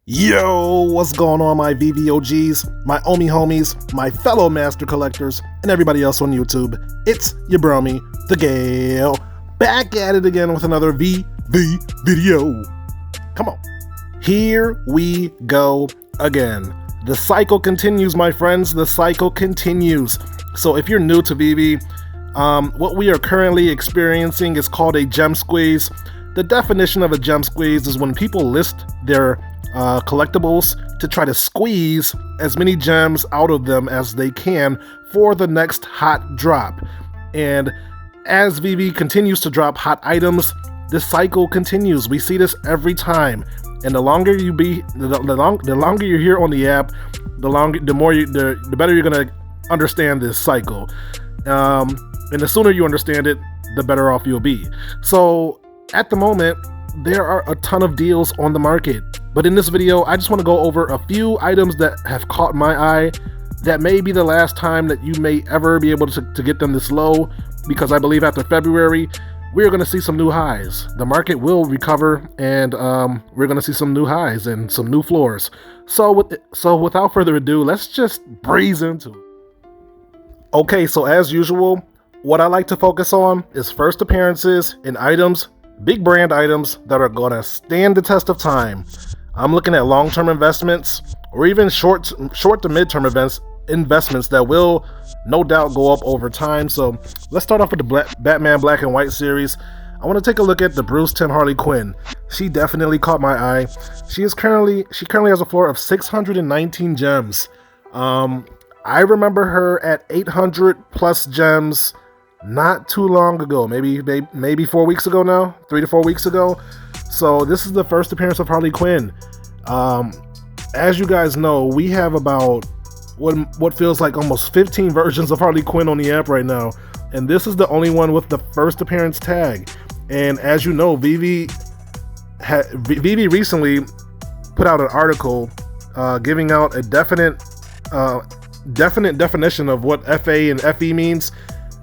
Yo, what's going on, my VVOGs, my Omi homies, my fellow master collectors, and everybody else on YouTube? It's your bromy, the Gale, back at it again with another VV video. Come on. Here we go again. The cycle continues, my friends. The cycle continues. So if you're new to VV, what we are currently experiencing is called a gem squeeze. The definition of a gem squeeze is when people list their collectibles to try to squeeze as many gems out of them as they can for the next hot drop. And as VV continues to drop hot items, this cycle continues. We see this every time. And the longer you be, the longer you're here on the app, the better you're gonna understand this cycle. And the sooner you understand it, the better off you'll be. So at the moment, there are a ton of deals on the market. But in this video, I just want to go over a few items that have caught my eye that may be the last time that you may ever be able to get them this low, because I believe after February, we're going to see some new highs. The market will recover, and we're going to see some new highs and some new floors. So without further ado, let's just breeze into it. Okay, so as usual, what I like to focus on is first appearances and items, big brand items that are going to stand the test of time. I'm looking at long-term investments or even short to mid-term investments that will no doubt go up over time. So let's start off with the Batman Black and White series. I want to take a look at the Bruce Timm Harley Quinn. She definitely caught my eye. She currently has a floor of 619 gems. I remember her at 800 plus gems not too long ago, maybe 4 weeks ago now, 3 to 4 weeks ago. So this is the first appearance of Harley Quinn. As you guys know, we have about what feels like almost 15 versions of Harley Quinn on the app right now, and this is the only one with the first appearance tag. And as you know, Veve recently put out an article giving out a definite definition of what FA and FE means,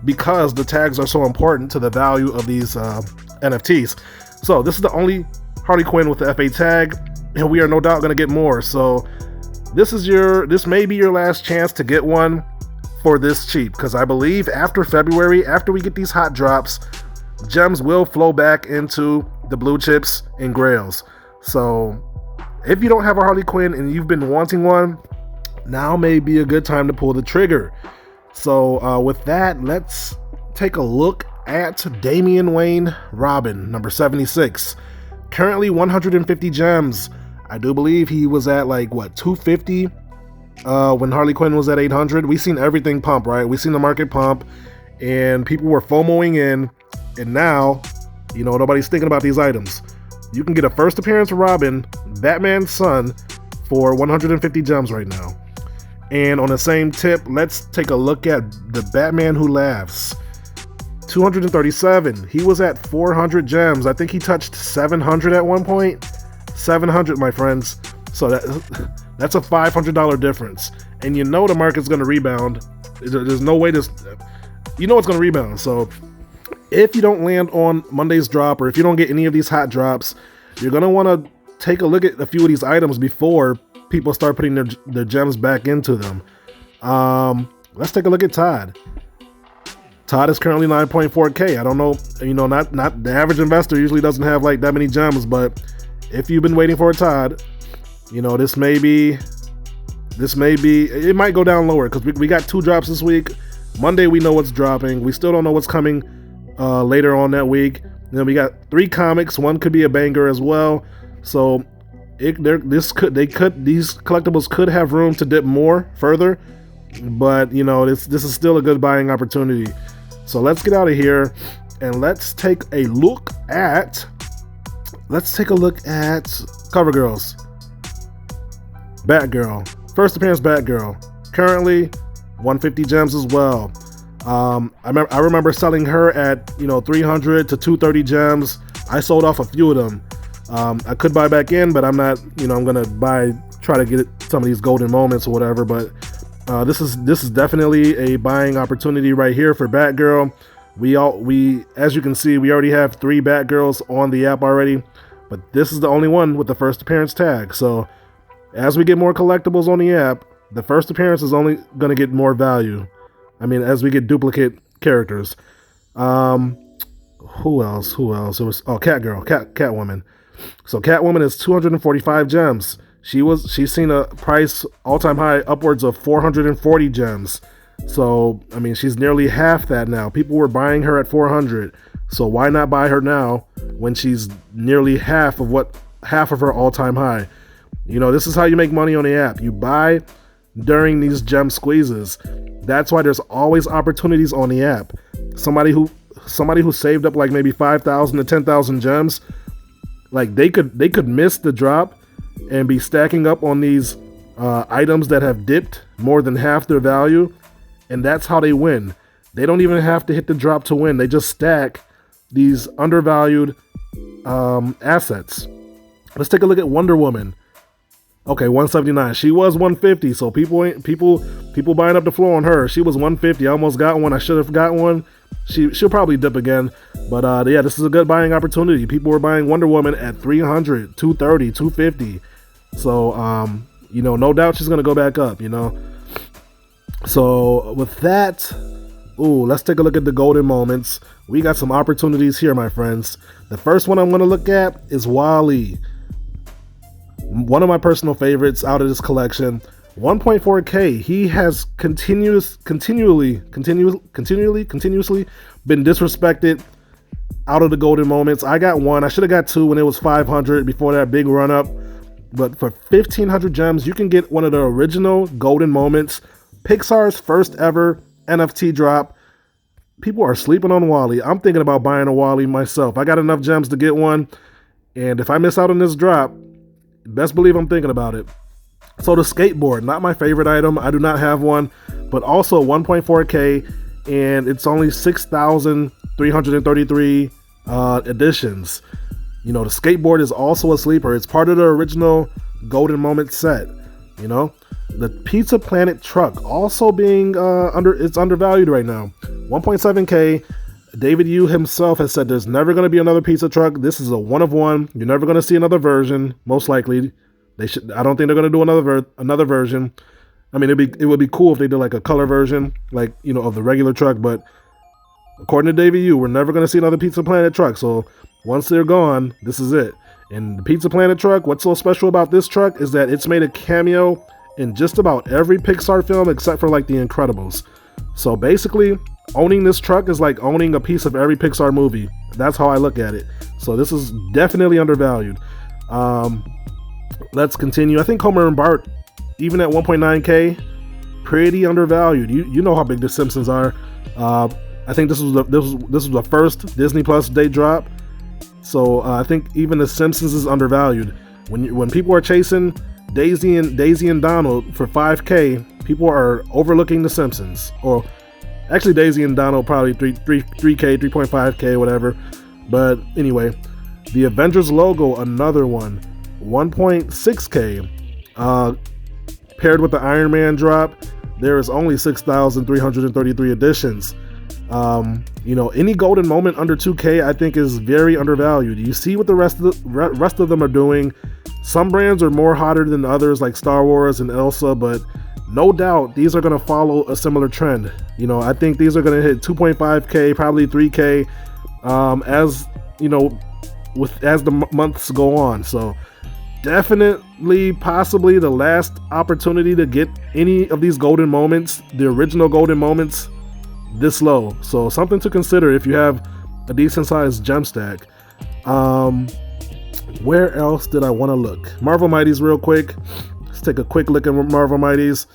because the tags are so important to the value of these NFTs. So this is the only Harley Quinn with the FA tag, and we are no doubt going to get more. So this may be your last chance to get one for this cheap, because I believe after February, after we get these hot drops, gems will flow back into the blue chips and grails. So if you don't have a Harley Quinn and you've been wanting one, now may be a good time to pull the trigger. So with that, let's take a look at Damian Wayne Robin, number 76. Currently 150 gems. I do believe he was at like, what, 250 when Harley Quinn was at 800. We seen everything pump, right? We seen the market pump, and people were FOMOing in, and now, you know, nobody's thinking about these items. You can get a first appearance of Robin, Batman's son, for 150 gems right now. And on the same tip, let's take a look at the Batman Who Laughs. 237. He was at 400 gems. I think he touched 700 at one point. 700, my friends. So that's a $500 difference. And you know the market's going to rebound. There's no way this... You know it's going to rebound. So if you don't land on Monday's drop, or if you don't get any of these hot drops, you're going to want to take a look at a few of these items before people start putting their gems back into them. Let's take a look at Todd. Todd is currently 9.4K. I don't know, you know, not the average investor usually doesn't have like that many gems, but if you've been waiting for a Todd, you know, this may be, it might go down lower, because we got 2 drops this week. Monday we know what's dropping. We still don't know what's coming later on that week. And then we got 3 comics. One could be a banger as well. So these collectibles could have room to dip more further, but you know, this is still a good buying opportunity. So let's get out of here and let's take a look at CoverGirls. Batgirl, first appearance Batgirl, currently 150 gems as well. I remember selling her at, you know, 300 to 230 gems. I sold off a few of them. I could buy back in, but I'm not, you know, I'm gonna try to get some of these golden moments or whatever. But this is definitely a buying opportunity right here for Batgirl. We as you can see, we already have 3 Batgirls on the app already, but this is the only one with the first appearance tag. So As we get more collectibles on the app, the first appearance is only going to get more value. I mean, as we get duplicate characters. Who else? It was Catwoman. So Catwoman is 245 gems. She's seen a price all-time high upwards of 440 gems. So, I mean, she's nearly half that now. People were buying her at 400. So why not buy her now when she's nearly half of her all-time high? You know, this is how you make money on the app. You buy during these gem squeezes. That's why there's always opportunities on the app. Somebody who saved up like maybe 5,000 to 10,000 gems, like they could miss the drop and be stacking up on these items that have dipped more than half their value, and that's how they win. They don't even have to hit the drop to win. They just stack these undervalued assets. Let's take a look at Wonder Woman. Okay, 179. She was 150, so people buying up the floor on her. She was 150. I almost got one. I should have got one. She'll probably dip again, but yeah, this is a good buying opportunity. People were buying Wonder Woman at 300, 230, 250. So you know, no doubt she's gonna go back up. You know. So with that, let's take a look at the golden moments. We got some opportunities here, my friends. The first one I'm gonna look at is Wally. One of my personal favorites out of this collection. 1.4K. He has continuously been disrespected out of the golden moments. I got one. I should have got two when it was 500 before that big run up. But for 1,500 gems, you can get one of the original golden moments. Pixar's first ever NFT drop. People are sleeping on Wally. I'm thinking about buying a Wally myself. I got enough gems to get one. And if I miss out on this drop, best believe I'm thinking about it. So the skateboard, not my favorite item. I do not have one, but also 1.4K, and it's only 6,333 editions. You know, the skateboard is also a sleeper. It's part of the original golden moment set. You know, the Pizza Planet truck also being it's undervalued right now. 1.7K. David Yu himself has said there's never going to be another pizza truck. This is a one of one. You're never going to see another version. Most likely, I don't think they're going to do another version. I mean, it would be cool if they did like a color version, like, you know, of the regular truck. But according to David Yu, we're never going to see another Pizza Planet truck. So once they're gone, this is it. And the Pizza Planet truck, what's so special about this truck is that it's made a cameo in just about every Pixar film except for like The Incredibles. So basically, owning this truck is like owning a piece of every Pixar movie. That's how I look at it. So this is definitely undervalued. Let's continue. I think Homer and Bart, even at 1.9K, pretty undervalued. You know how big the Simpsons are. I think this was the first Disney Plus day drop. So I think even the Simpsons is undervalued. When people are chasing Daisy and Donald for 5K, people are overlooking the Simpsons. Or actually, Daisy and Donald probably 3K, 3.5K, whatever. But anyway, the Avengers logo, another one, 1.6K. Paired with the Iron Man drop, there is only 6,333 editions. You know, any golden moment under 2K, I think, is very undervalued. You see what the rest of them are doing. Some brands are more hotter than others, like Star Wars and Elsa, but no doubt these are going to follow a similar trend. You know, I think these are going to hit 2.5K, probably 3K, as you know, as the months go on. So definitely, possibly the last opportunity to get any of these golden moments, the original golden moments, this low. So something to consider if you have a decent sized gem stack. Where else did I want to look? Marvel Mighties real quick. Let's take a quick look at Marvel Mighties.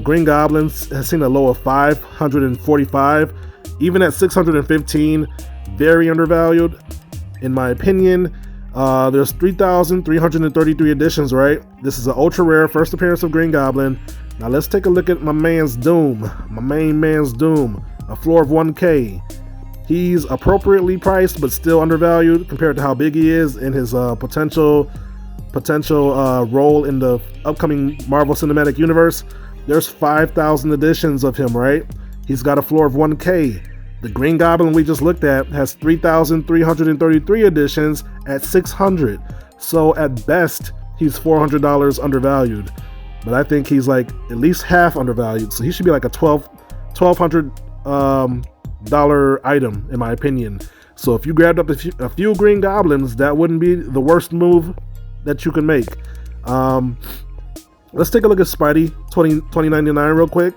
Green Goblin has seen a low of 545. Even at 615, very undervalued. In my opinion, there's 3,333 editions, right? This is an ultra rare first appearance of Green Goblin. Now let's take a look at my man's Doom. My main man's Doom. A floor of 1K. He's appropriately priced, but still undervalued compared to how big he is in his potential role in the upcoming Marvel Cinematic Universe. There's 5,000 editions of him, right? He's got a floor of 1K. The Green Goblin we just looked at has 3,333 editions at 600. So at best, he's $400 undervalued, but I think he's like at least half undervalued. So he should be like a $1,200 item in my opinion. So if you grabbed up a few green goblins, that wouldn't be the worst move that you can make. Let's take a look at Spidey 2099 real quick.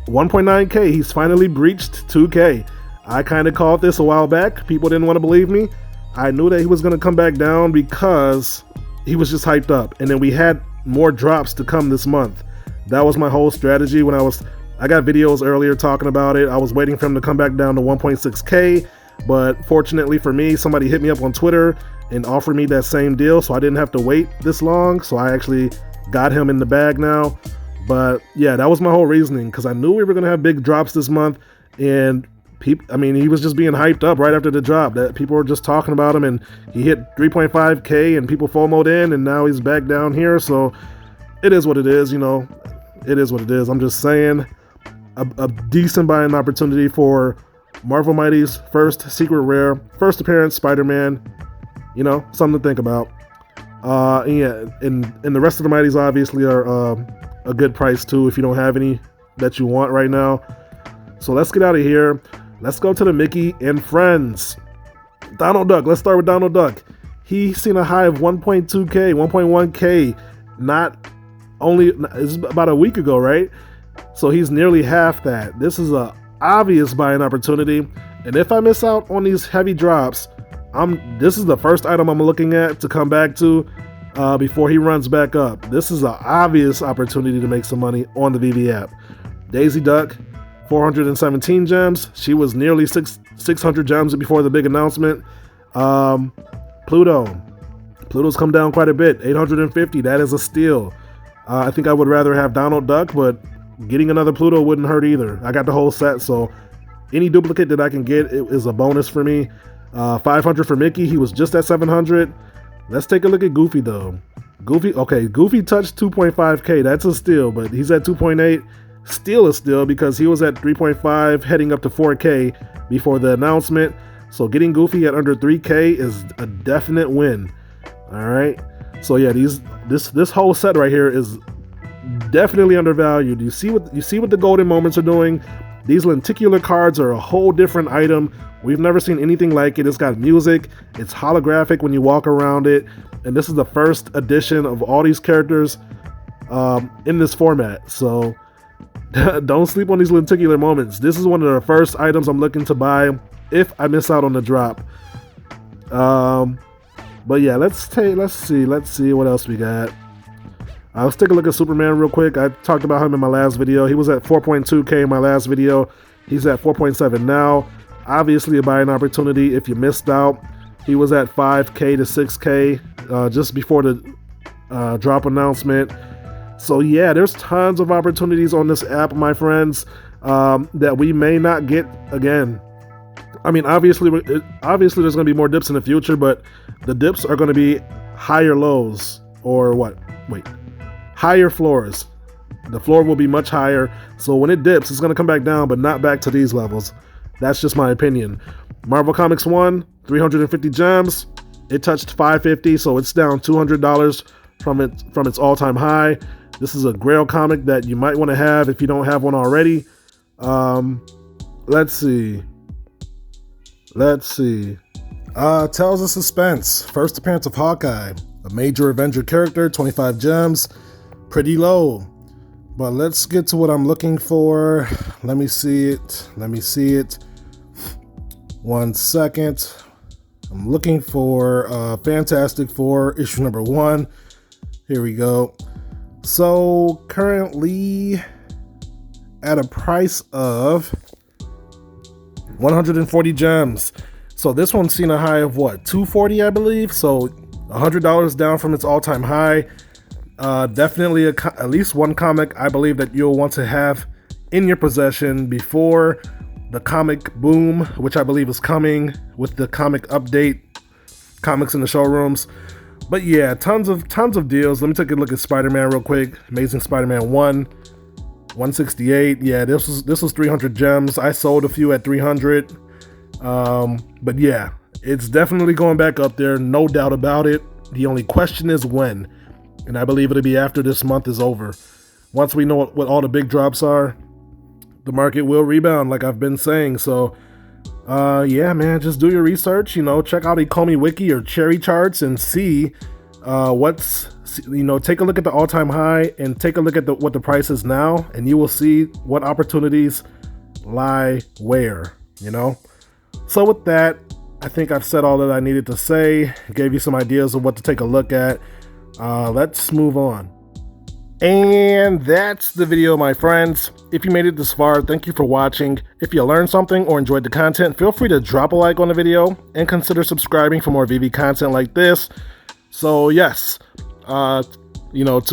1.9k, he's finally breached 2k. I kind of called this a while back. People didn't want to believe me. I knew that he was going to come back down because he was just hyped up, and then we had more drops to come this month. That was my whole strategy when I got videos earlier talking about it. I was waiting for him to come back down to 1.6k, but fortunately for me, somebody hit me up on Twitter and offered me that same deal, so I didn't have to wait this long. So I actually got him in the bag now. But yeah, that was my whole reasoning, because I knew we were going to have big drops this month, and he was just being hyped up right after the drop. That people were just talking about him, and he hit 3.5k and people FOMO'd in, and now he's back down here. So it is what it is, it is what it is. I'm just saying, a decent buying opportunity for Marvel Mighty's first secret rare, first appearance Spider-Man, something to think about. And the rest of the Mighties obviously are a good price too if you don't have any that you want right now. So let's get out of here. Let's go to the Mickey and Friends. Donald Duck. Let's start with Donald Duck. He's seen a high of 1.2k, 1.1k. It's about a week ago, right? So he's nearly half that. This is a obvious buying opportunity. And if I miss out on these heavy drops, this is the first item I'm looking at to come back to before he runs back up. This is an obvious opportunity to make some money on the Veve app. Daisy Duck, 417 gems. She was nearly 600 gems before the big announcement. Pluto's come down quite a bit, 850. That is a steal. I think I would rather have Donald Duck, but getting another Pluto wouldn't hurt either. I got the whole set, so any duplicate that I can get is a bonus for me. 500 for Mickey. He was just at 700. Let's take a look at Goofy though. Goofy touched 2.5k. That's a steal, but he's at 2.8. Still a steal because he was at 3.5 heading up to 4k before the announcement. So getting Goofy at under 3k is a definite win. All right. So yeah, this whole set right here is definitely undervalued. You see what the golden moments are doing. These lenticular cards are a whole different item. We've never seen anything like it. It's got music. It's holographic when you walk around it. And this is the first edition of all these characters in this format. So don't sleep on these lenticular moments. This is one of the first items I'm looking to buy if I miss out on the drop. But yeah, let's see what else we got. Let's take a look at Superman real quick. I talked about him in my last video. He was at 4.2k in my last video. He's at 4.7 now. Obviously a buying opportunity if you missed out. He was at 5k to 6k just before the drop announcement. So yeah, there's tons of opportunities on this app, my friends, that we may not get again. I mean, obviously there's going to be more dips in the future, but the dips are going to be higher lows or what? Wait, higher floors. The floor will be much higher. So when it dips, it's going to come back down, but not back to these levels. That's just my opinion. Marvel Comics 1, 350 gems. It touched 550, so it's down $200 from its all-time high. This is a Grail comic that you might want to have if you don't have one already. Let's see. Tales of Suspense. First appearance of Hawkeye. A major Avenger character, 25 gems. Pretty low. But let's get to what I'm looking for. Let me see it. 1 second. I'm looking for Fantastic Four, issue number 1. Here we go. So currently at a price of 140 gems. So this one's seen a high of what, 240 I believe. So $100 down from its all-time high. Definitely at least one comic I believe that you'll want to have in your possession before the comic boom, which I believe is coming with the comic update, comics in the showrooms. But yeah, tons of deals. Let me take a look at Spider-Man real quick. Amazing Spider-Man 1, 168. Yeah, this was 300 gems. I sold a few at 300. But yeah, it's definitely going back up there, no doubt about it. The only question is when, and I believe it'll be after this month is over. Once we know what all the big drops are, the market will rebound, like I've been saying. So yeah, man, just do your research, check out Ecomi Wiki or Cherry Charts and see take a look at the all-time high and take a look at what the price is now, and you will see what opportunities lie where, So with that, I think I've said all that I needed to say, gave you some ideas of what to take a look at. Let's move on. And that's the video, my friends. If you made it this far, thank you for watching. If you learned something or enjoyed the content, feel free to drop a like on the video and consider subscribing for more Veve content like this. So yes, to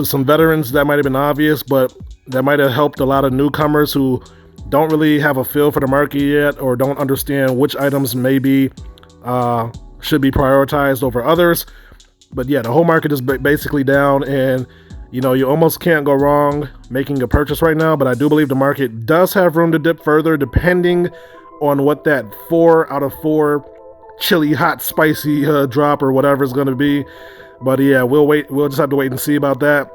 some veterans that might have been obvious, but that might have helped a lot of newcomers who don't really have a feel for the market yet or don't understand which items maybe should be prioritized over others. But yeah, the whole market is basically down, and you almost can't go wrong making a purchase right now. But I do believe the market does have room to dip further, depending on what that 4 out of 4 chili, hot, spicy drop or whatever is going to be. But yeah, we'll just have to wait and see about that.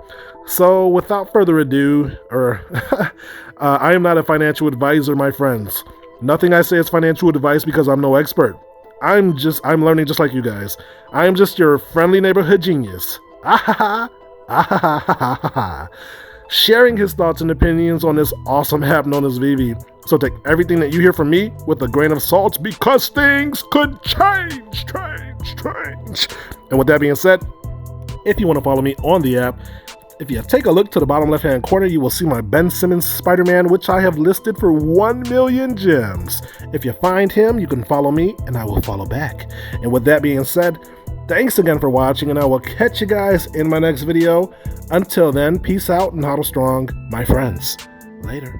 So without further ado, I am not a financial advisor, my friends. Nothing I say is financial advice because I'm no expert. I'm learning just like you guys. I am just your friendly neighborhood genius. Sharing his thoughts and opinions on this awesome app known as Veve. So take everything that you hear from me with a grain of salt, because things could change. And with that being said, if you want to follow me on the app, if you take a look to the bottom left hand corner, you will see my Ben Simmons Spider-Man, which I have listed for 1 million gems. If you find him, you can follow me and I will follow back. And with that being said, thanks again for watching, and I will catch you guys in my next video. Until then, peace out and hodl strong, my friends. Later.